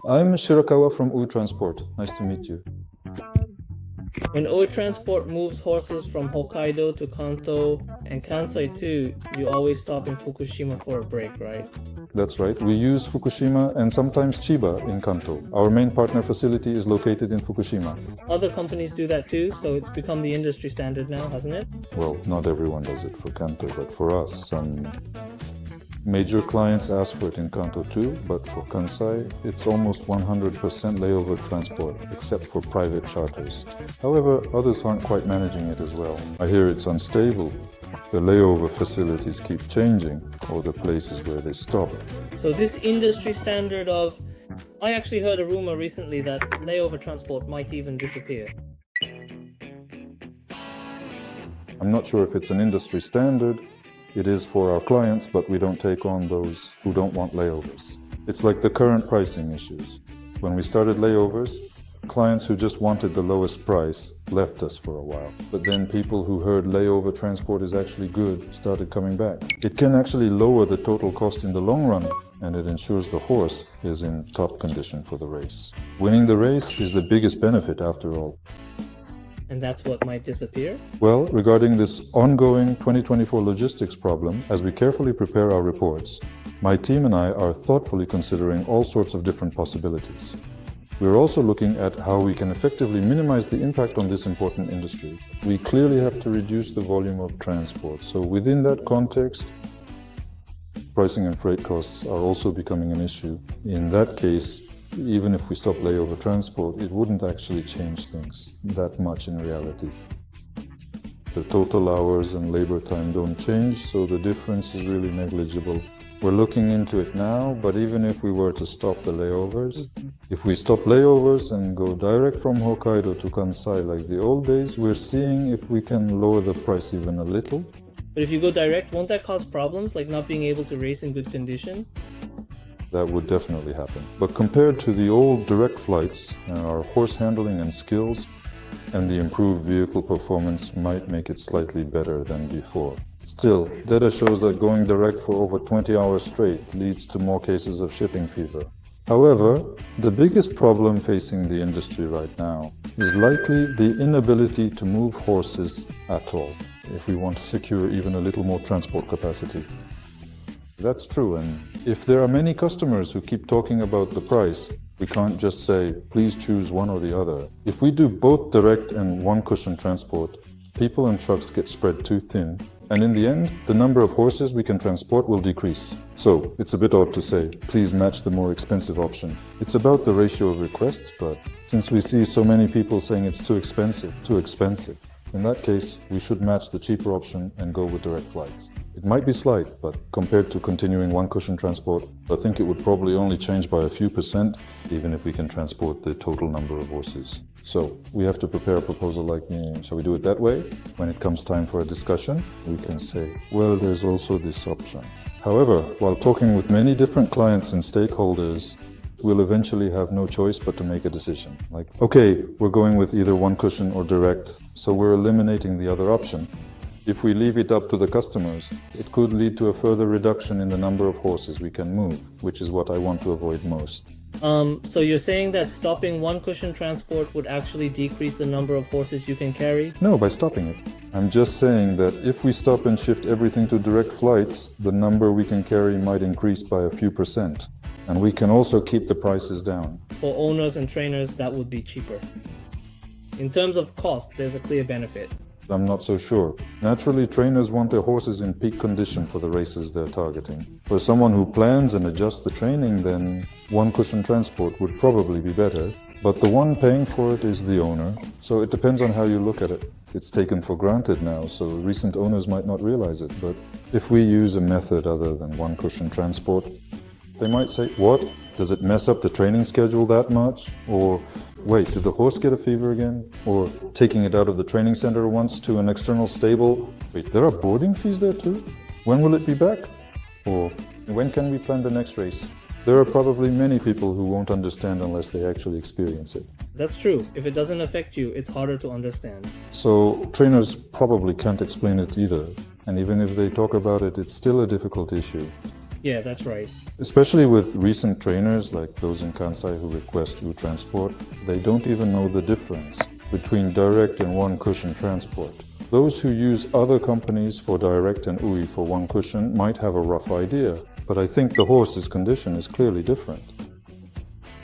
I'm Shirakawa from ohe Transport. Nice to meet you. When ohe Transport moves horses from Hokkaido to Kanto and Kansai too, you always stop in Fukushima for a break, right? That's right. We use Fukushima and sometimes Chiba in Kanto. Our main partner facility is located in Fukushima. Other companies do that too, so it's become the industry standard now, hasn't it? Well, not everyone does it for Kanto, but for us, some major clients ask for it in Kanto too, but for Kansai, it's almost 100% layover transport, except for private charters. However, others aren't quite managing it as well. I hear it's unstable. The layover facilities keep changing, or the places where they stop. So this industry standard of... I actually heard a rumor recently that layover transport might even disappear. I'm not sure if it's an industry standard. It is for our clients, but we don't take on those who don't want layovers. It's like the current pricing issues. When we started layovers, clients who just wanted the lowest price left us for a while. But then people who heard layover transport is actually good started coming back. It can actually lower the total cost in the long run, and it ensures the horse is in top condition for the race. Winning the race is the biggest benefit after all. And that's what might disappear? Well, regarding this ongoing 2024 logistics problem, as we carefully prepare our reports, my team and I are thoughtfully considering all sorts of different possibilities. We're also looking at how we can effectively minimize the impact on this important industry. We clearly have to reduce the volume of transport, so within that context, pricing and freight costs are also becoming an issue. In that case, even if we stop layover transport, it wouldn't actually change things that much in reality. The total hours and labor time don't change, so the difference is really negligible. We're looking into it now, but even if we were to stop the layovers, if we stop layovers and go direct from Hokkaido to Kansai like the old days, we're seeing if we can lower the price even a little. But if you go direct, won't that cause problems, like not being able to race in good condition? That would definitely happen. But compared to the old direct flights, our horse handling and skills and the improved vehicle performance might make it slightly better than before. Still, data shows that going direct for over 20 hours straight leads to more cases of shipping fever. However, the biggest problem facing the industry right now is likely the inability to move horses at all, if we want to secure even a little more transport capacity. That's true, and if there are many customers who keep talking about the price, we can't just say, please choose one or the other. If we do both direct and one-cushion transport, people and trucks get spread too thin, and in the end, the number of horses we can transport will decrease. So, it's a bit odd to say, please match the more expensive option. It's about the ratio of requests, but since we see so many people saying it's too expensive, in that case, we should match the cheaper option and go with direct flights. It might be slight, but compared to continuing one-cushion transport, I think it would probably only change by a few percent, even if we can transport the total number of horses. So, we have to prepare a proposal like, shall we do it that way? When it comes time for a discussion, we can say, well, there's also this option. However, while talking with many different clients and stakeholders, we'll eventually have no choice but to make a decision. Like, okay, we're going with either one cushion or direct, so we're eliminating the other option. If we leave it up to the customers, it could lead to a further reduction in the number of horses we can move, which is what I want to avoid most. So you're saying that stopping one-cushion transport would actually decrease the number of horses you can carry? No, by stopping it. I'm just saying that if we stop and shift everything to direct flights, the number we can carry might increase by a few percent. And we can also keep the prices down. For owners and trainers, that would be cheaper. In terms of cost, there's a clear benefit. I'm not so sure. Naturally, trainers want their horses in peak condition for the races they're targeting. For someone who plans and adjusts the training, then one-cushion transport would probably be better. But the one paying for it is the owner, so it depends on how you look at it. It's taken for granted now, so recent owners might not realize it. But if we use a method other than one-cushion transport, they might say, what? Does it mess up the training schedule that much? Or, wait, did the horse get a fever again? Or taking it out of the training center once to an external stable? Wait, there are boarding fees there too? When will it be back? Or, when can we plan the next race? There are probably many people who won't understand unless they actually experience it. That's true. If it doesn't affect you, it's harder to understand. So, trainers probably can't explain it either. And even if they talk about it, it's still a difficult issue. Yeah, that's right. Especially with recent trainers like those in Kansai who request U-Transport, they don't even know the difference between direct and one cushion transport. Those who use other companies for direct and UI for one cushion might have a rough idea, but I think the horse's condition is clearly different.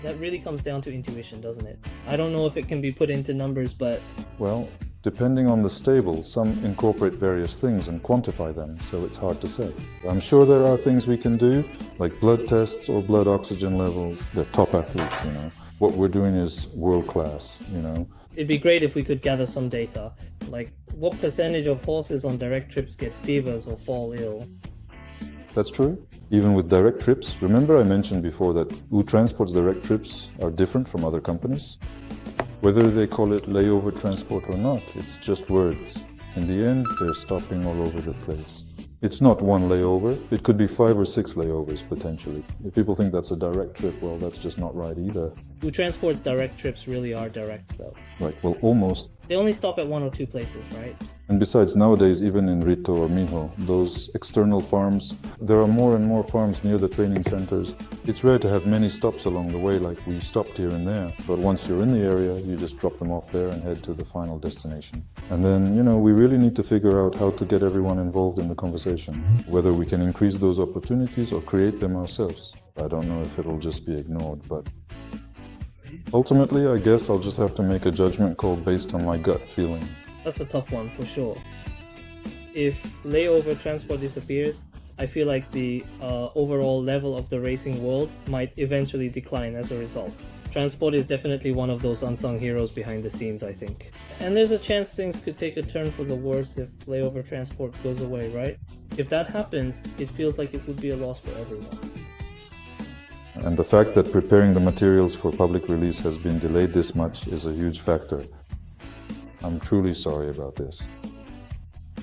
That really comes down to intuition, doesn't it? I don't know if it can be put into numbers, but... Well, depending on the stable, some incorporate various things and quantify them, so it's hard to say. I'm sure there are things we can do, like blood tests or blood oxygen levels. They're top athletes, you know. What we're doing is world class, you know. It'd be great if we could gather some data, like what percentage of horses on direct trips get fevers or fall ill. That's true. Even with direct trips, remember I mentioned before that U-Transport's direct trips are different from other companies? Whether they call it layover transport or not, it's just words. In the end, they're stopping all over the place. It's not one layover, it could be 5 or 6 layovers potentially. If people think that's a direct trip, well, that's just not right either. U-Transport's direct trips really are direct though. Right, well, almost. They only stop at 1 or 2 places, right? And besides, nowadays, even in Rito or Miho, those external farms, there are more and more farms near the training centers. It's rare to have many stops along the way, like we stopped here and there. But once you're in the area, you just drop them off there and head to the final destination. And then, you know, we really need to figure out how to get everyone involved in the conversation, whether we can increase those opportunities or create them ourselves. I don't know if it'll just be ignored, but ultimately, I guess I'll just have to make a judgment call based on my gut feeling. That's a tough one for sure. If layover transport disappears, I feel like the overall level of the racing world might eventually decline as a result. Transport is definitely one of those unsung heroes behind the scenes, I think. And there's a chance things could take a turn for the worse if layover transport goes away, right? If that happens, it feels like it would be a loss for everyone. And the fact that preparing the materials for public release has been delayed this much is a huge factor. I'm truly sorry about this.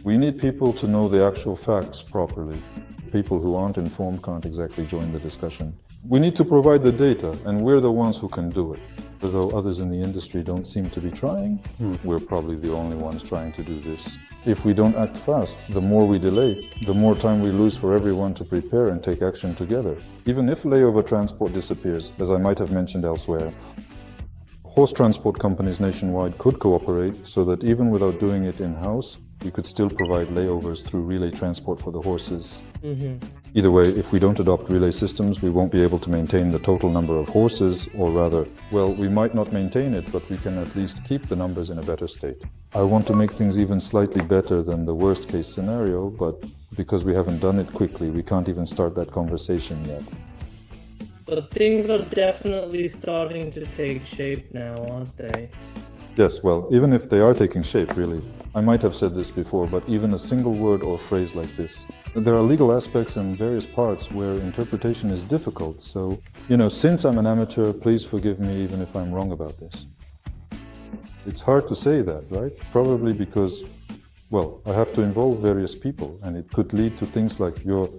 We need people to know the actual facts properly. People who aren't informed can't exactly join the discussion. We need to provide the data, and we're the ones who can do it. Although others in the industry don't seem to be trying, we're probably the only ones trying to do this. If we don't act fast, the more we delay, the more time we lose for everyone to prepare and take action together. Even if layover transport disappears, as I might have mentioned elsewhere, horse transport companies nationwide could cooperate so that even without doing it in-house, we could still provide layovers through relay transport for the horses. Either way, if we don't adopt relay systems, we won't be able to maintain the total number of horses, or rather, well, we might not maintain it, but we can at least keep the numbers in a better state. I want to make things even slightly better than the worst case scenario, but because we haven't done it quickly, we can't even start that conversation yet. But things are definitely starting to take shape now, aren't they? Yes, well, even if they are taking shape, really. I might have said this before, but even a single word or phrase like this. There are legal aspects in various parts where interpretation is difficult, so, you know, since I'm an amateur, please forgive me even if I'm wrong about this. It's hard to say that, right? Probably because, well, I have to involve various people, and it could lead to things like your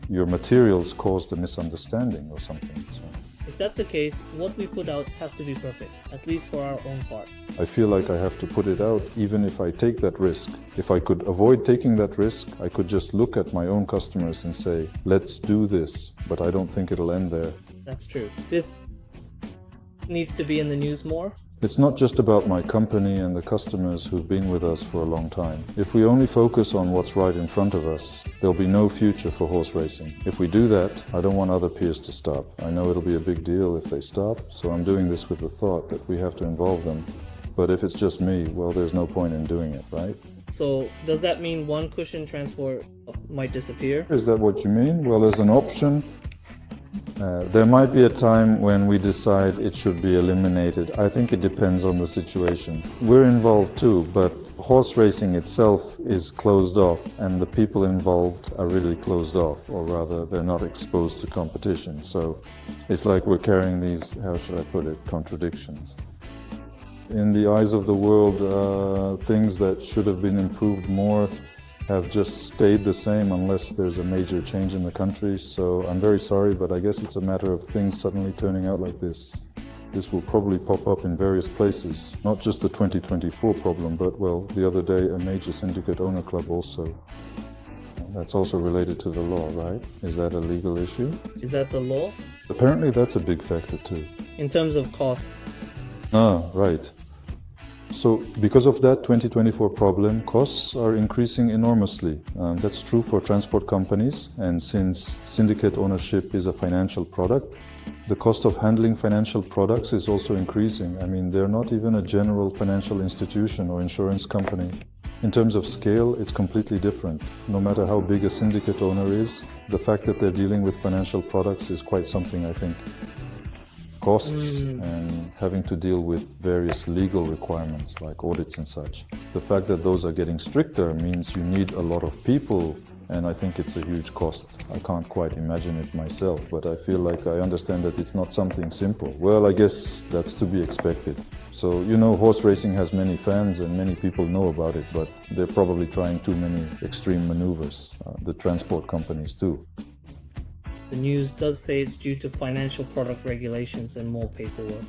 materials caused a misunderstanding or something. So. If that's the case, what we put out has to be perfect, at least for our own part. I feel like I have to put it out even if I take that risk. If I could avoid taking that risk, I could just look at my own customers and say, let's do this, but I don't think it'll end there. That's true. This needs to be in the news more. It's not just about my company and the customers who've been with us for a long time. If we only focus on what's right in front of us, there'll be no future for horse racing. If we do that, I don't want other peers to stop. I know it'll be a big deal if they stop, so I'm doing this with the thought that we have to involve them. But if it's just me, well, there's no point in doing it, right? So, does that mean one cushion transport might disappear? Is that what you mean? Well, as an option, there might be a time when we decide it should be eliminated. I think it depends on the situation. We're involved too, but horse racing itself is closed off, and the people involved are really closed off, or rather, they're not exposed to competition. So it's like we're carrying these, how should I put it, contradictions. In the eyes of the world, things that should have been improved more have just stayed the same unless there's a major change in the country. So I'm very sorry, but I guess it's a matter of things suddenly turning out like this. This will probably pop up in various places, not just the 2024 problem, but, well, the other day a major syndicate owner club also. that's also related to the law, right? Is that a legal issue? Is that the law? Apparently that's a big factor too. In terms of cost. Ah, right. So because of that 2024 problem, costs are increasing enormously. That's true for transport companies, and since syndicate ownership is a financial product, the cost of handling financial products is also increasing. I mean, they're not even a general financial institution or insurance company. In terms of scale, it's completely different. No matter how big a syndicate owner is, the fact that they're dealing with financial products is quite something, I think. Costs and having to deal with various legal requirements like audits and such. The fact that those are getting stricter means you need a lot of people, and I think it's a huge cost. I can't quite imagine it myself, but I feel like I understand that it's not something simple. Well, I guess that's to be expected. So, you know, horse racing has many fans and many people know about it, but they're probably trying too many extreme maneuvers, the transport companies too. The news does say it's due to financial product regulations and more paperwork.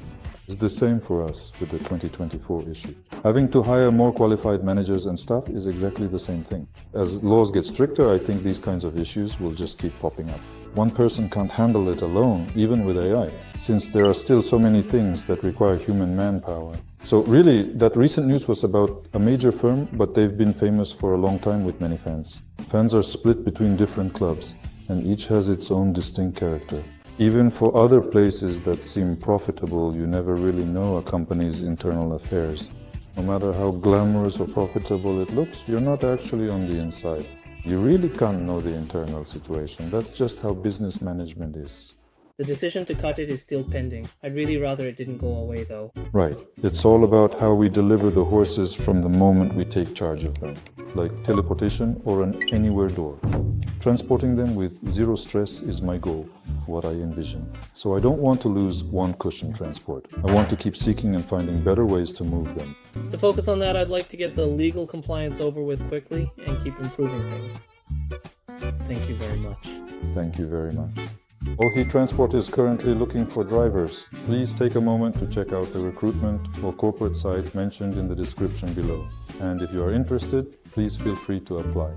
It's the same for us with the 2024 issue. Having to hire more qualified managers and staff is exactly the same thing. As laws get stricter, I think these kinds of issues will just keep popping up. One person can't handle it alone, even with AI, since there are still so many things that require human manpower. So really, that recent news was about a major firm, but they've been famous for a long time with many fans. Fans are split between different clubs, and each has its own distinct character. Even for other places that seem profitable, you never really know a company's internal affairs. No matter how glamorous or profitable it looks, you're not actually on the inside. You really can't know the internal situation. That's just how business management is. The decision to cut it is still pending. I'd really rather it didn't go away though. Right. It's all about how we deliver the horses from the moment we take charge of them, like teleportation or an anywhere door. Transporting them with zero stress is my goal, what I envision. So I don't want to lose one cushion transport. I want to keep seeking and finding better ways to move them. To focus on that, I'd like to get the legal compliance over with quickly and keep improving things. Thank you very much. Thank you very much. Ohe Transport is currently looking for drivers. Please take a moment to check out the recruitment or corporate site mentioned in the description below. And if you are interested, please feel free to apply.